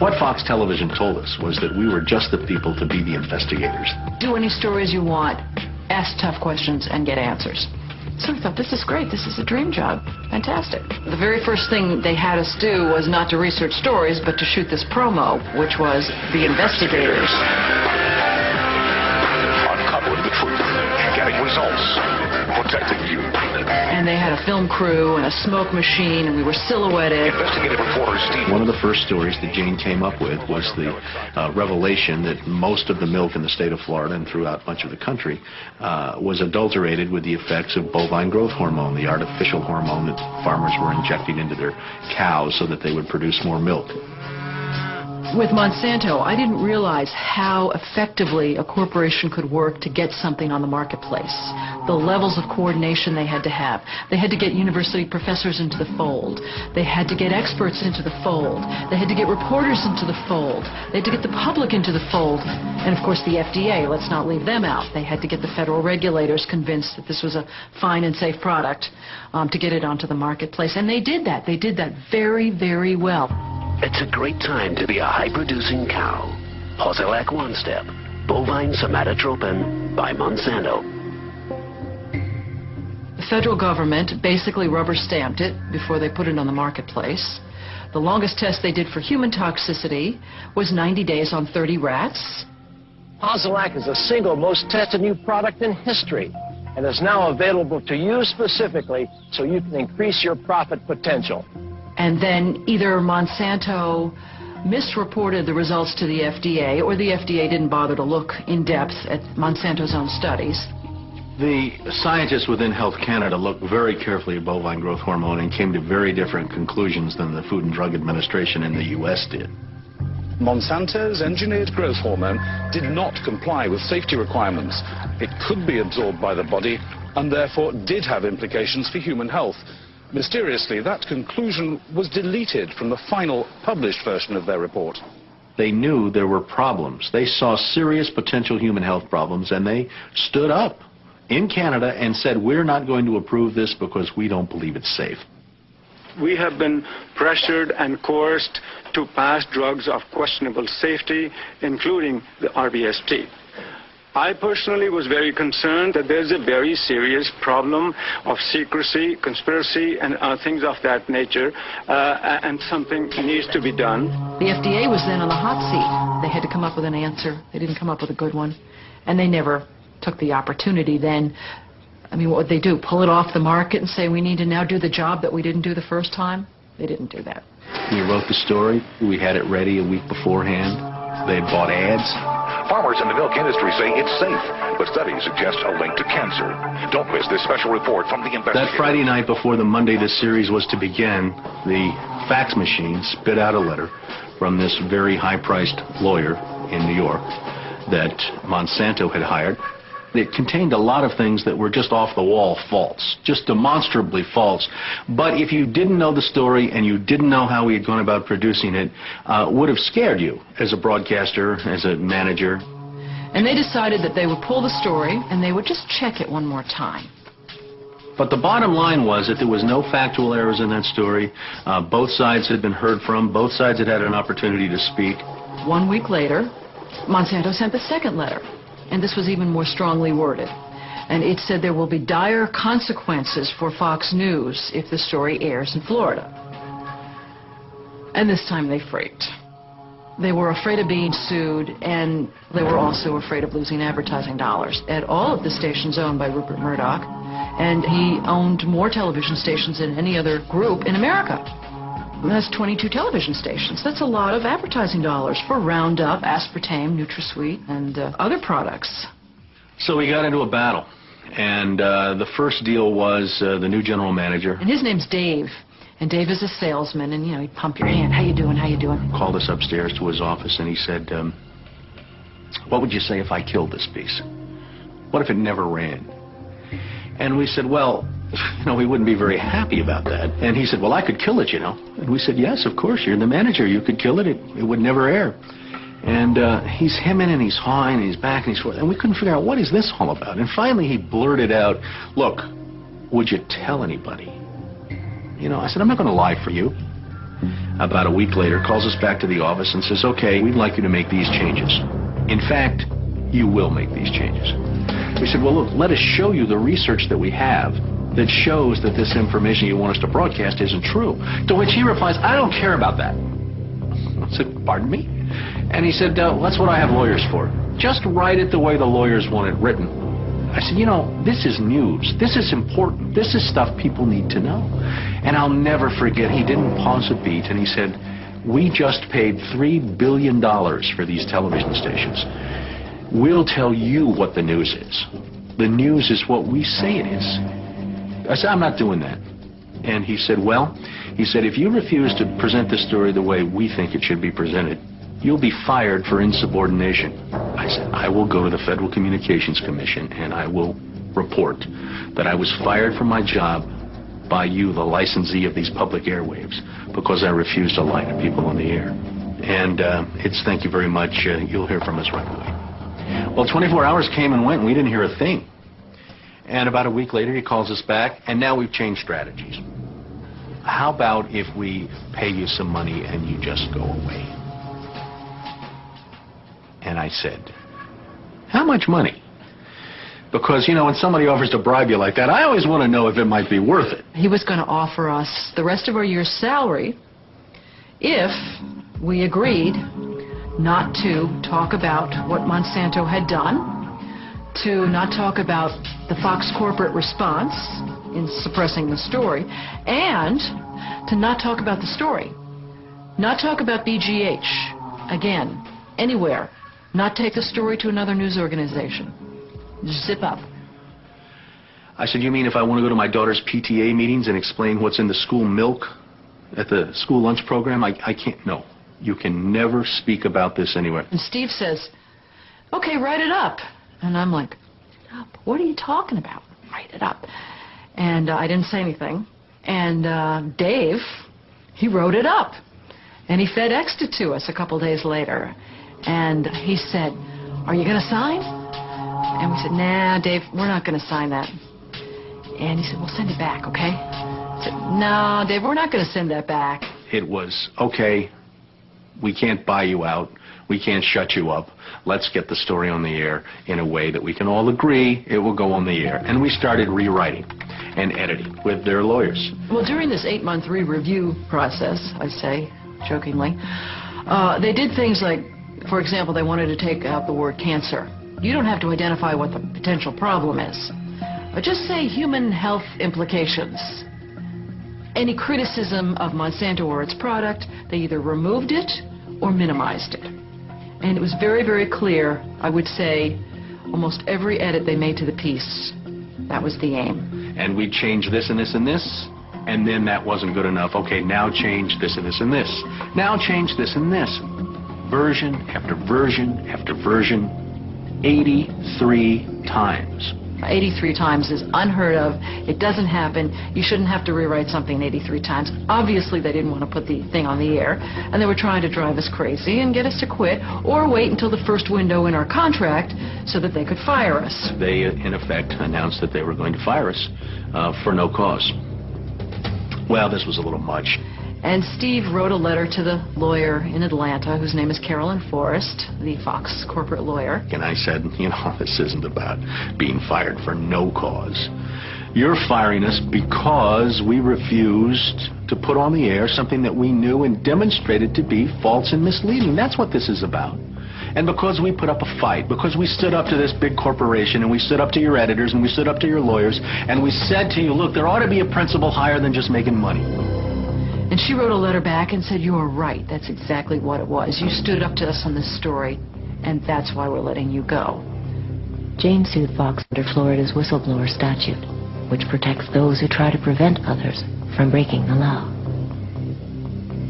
What Fox Television told us was that we were just the people to be the investigators. Do any stories you want, ask tough questions, and get answers. So we thought, this is great. This is a dream job. Fantastic. The very first thing they had us do was not to research stories, but to shoot this promo, which was The Investigators. Uncovering the truth, getting results, protecting you. And they had a film crew and a smoke machine, and we were silhouetted. Investigative reporter Steve. One of the first stories that Jane came up with was the revelation that most of the milk in the state of Florida and throughout much of the country was adulterated with the effects of bovine growth hormone, the artificial hormone that farmers were injecting into their cows so that they would produce more milk. With Monsanto, I didn't realize how effectively a corporation could work to get something on the marketplace. The levels of coordination they had to have. They had to get university professors into the fold. They had to get experts into the fold. They had to get reporters into the fold. They had to get the public into the fold. And of course the FDA, let's not leave them out. They had to get the federal regulators convinced that this was a fine and safe product to get it onto the marketplace. And they did that. They did that very, very well. It's a great time to be a high-producing cow. Posilac One Step, bovine somatotropin by Monsanto. The federal government basically rubber-stamped it before they put it on the marketplace. The longest test they did for human toxicity was 90 days on 30 rats. Posilac is the single most tested new product in history and is now available to you specifically so you can increase your profit potential. And then either Monsanto misreported the results to the FDA, or the FDA didn't bother to look in depth at Monsanto's own studies. The scientists within Health Canada looked very carefully at bovine growth hormone and came to very different conclusions than the Food and Drug Administration in the U.S. did. Monsanto's engineered growth hormone did not comply with safety requirements. It could be absorbed by the body and therefore did have implications for human health. Mysteriously, that conclusion was deleted from the final published version of their report. They knew there were problems. They saw serious potential human health problems, and they stood up in Canada and said, we're not going to approve this because we don't believe it's safe. We have been pressured and coerced to pass drugs of questionable safety, including the RBST. I personally was very concerned that there's a very serious problem of secrecy, conspiracy, and things of that nature, and something needs to be done. The FDA was then on the hot seat. They had to come up with an answer. They didn't come up with a good one. And they never took the opportunity then. I mean, what would they do? Pull it off the market and say, we need to now do the job that we didn't do the first time? They didn't do that. We wrote the story. We had it ready a week beforehand. They bought ads. Farmers in the milk industry say it's safe, but studies suggest a link to cancer. Don't miss this special report from the investigators. That Friday night before the Monday this series was to begin, the fax machine spit out a letter from this very high-priced lawyer in New York that Monsanto had hired. It contained a lot of things that were just off-the-wall false, just demonstrably false. But if you didn't know the story and you didn't know how we had gone about producing it, would have scared you as a broadcaster, as a manager. And they decided that they would pull the story and they would just check it one more time. But the bottom line was that there was no factual errors in that story. Both sides had been heard from. Both sides had had an opportunity to speak. 1 week later, Monsanto sent the second letter. And this was even more strongly worded. And it said there will be dire consequences for Fox News if the story airs in Florida. And this time they freaked. They were afraid of being sued, and they were also afraid of losing advertising dollars at all of the stations owned by Rupert Murdoch. And he owned more television stations than any other group in America. That's 22 television stations. That's a lot of advertising dollars for Roundup, aspartame, NutraSweet, and other products. So we got into a battle, and the first deal was the new general manager. And his name's Dave, and Dave is a salesman, and, you know, he'd pump your hand. How you doing, how you doing? Called us upstairs to his office, and he said, what would you say if I killed this piece? What if it never ran? And we said, well, you know, we wouldn't be very happy about that. And he said, well, I could kill it, you know. And we said, yes, of course, you're the manager. You could kill it. It would never air. And he's hemming and he's hawing and he's back and he's forth. And we couldn't figure out, what is this all about? And finally he blurted out, look, would you tell anybody? You know, I said, I'm not going to lie for you. About a week later, calls us back to the office and says, okay, we'd like you to make these changes. In fact, you will make these changes. We said, well, look, let us show you the research that we have that shows that this information you want us to broadcast isn't true. To which he replies, I don't care about that. I said, pardon me? And he said, that's what I have lawyers for. Just write it the way the lawyers want it written. I said, you know, this is news. This is important. This is stuff people need to know. And I'll never forget, he didn't pause a beat, and he said, we just paid $3 billion for these television stations. We'll tell you what the news is. The news is what we say it is. I said, I'm not doing that. And he said, well, he said, if you refuse to present this story the way we think it should be presented, you'll be fired for insubordination. I said, I will go to the Federal Communications Commission and I will report that I was fired from my job by you, the licensee of these public airwaves, because I refused to lie to people on the air. And it's thank you very much. You'll hear from us right away. Well, 24 hours came and went and we didn't hear a thing. And about a week later, he calls us back, and now we've changed strategies. How about if we pay you some money and you just go away? And I said, how much money? Because, you know, when somebody offers to bribe you like that, I always want to know if it might be worth it. He was going to offer us the rest of our year's salary if we agreed not to talk about what Monsanto had done, to not talk about the Fox corporate response in suppressing the story, and to not talk about the story. Not talk about BGH, again, anywhere. Not take the story to another news organization. Just zip up. I said, you mean if I want to go to my daughter's PTA meetings and explain what's in the school milk at the school lunch program? I can't. No. You can never speak about this anywhere. And Steve says, okay, write it up. And I'm like, what are you talking about? Write it up. And I didn't say anything. And Dave, he wrote it up. And he FedExed it to us a couple days later. And he said, are you going to sign? And we said, nah, Dave, we're not going to sign that. And he said, well, send it back, okay? I said, no, Dave, we're not going to send that back. It was, okay, we can't buy you out. We can't shut you up. Let's get the story on the air in a way that we can all agree it will go on the air. And we started rewriting and editing with their lawyers. Well, during this 8-month re-review process, I say jokingly, they did things like, for example, they wanted to take out the word cancer. You don't have to identify what the potential problem is. Just say human health implications. Any criticism of Monsanto or its product, they either removed it or minimized it. And it was very, very clear, I would say, almost every edit they made to the piece. That was the aim. And we changed this and this and this, and then that wasn't good enough. Okay, now change this and this and this. Now change this and this. Version after version after version, 83 times. 83 times is unheard of. It doesn't happen. You shouldn't have to rewrite something 83 times. Obviously, they didn't want to put the thing on the air, and they were trying to drive us crazy and get us to quit or wait until the first window in our contract so that they could fire us. They, in effect, announced that they were going to fire us for no cause. Well, this was a little much. And Steve wrote a letter to the lawyer in Atlanta, whose name is Carolyn Forrest, the Fox corporate lawyer. And I said, you know, this isn't about being fired for no cause. You're firing us because we refused to put on the air something that we knew and demonstrated to be false and misleading. That's what this is about. And because we put up a fight, because we stood up to this big corporation, and we stood up to your editors, and we stood up to your lawyers, and we said to you, look, there ought to be a principle higher than just making money. And she wrote a letter back and said, you are right. That's exactly what it was. You stood up to us on this story, and that's why we're letting you go. Jane sued Fox under Florida's whistleblower statute, which protects those who try to prevent others from breaking the law.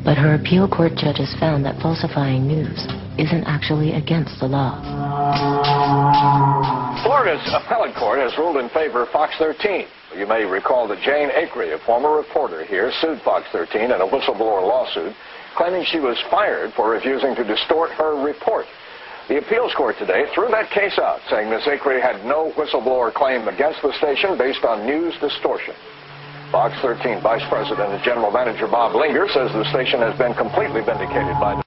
But her appeal court judges found that falsifying news isn't actually against the law. Florida's appellate court has ruled in favor of Fox 13. You may recall that Jane Acree, a former reporter here, sued Fox 13 in a whistleblower lawsuit, claiming she was fired for refusing to distort her report. The appeals court today threw that case out, saying Ms. Acree had no whistleblower claim against the station based on news distortion. Fox 13 Vice President and General Manager Bob Linger says the station has been completely vindicated by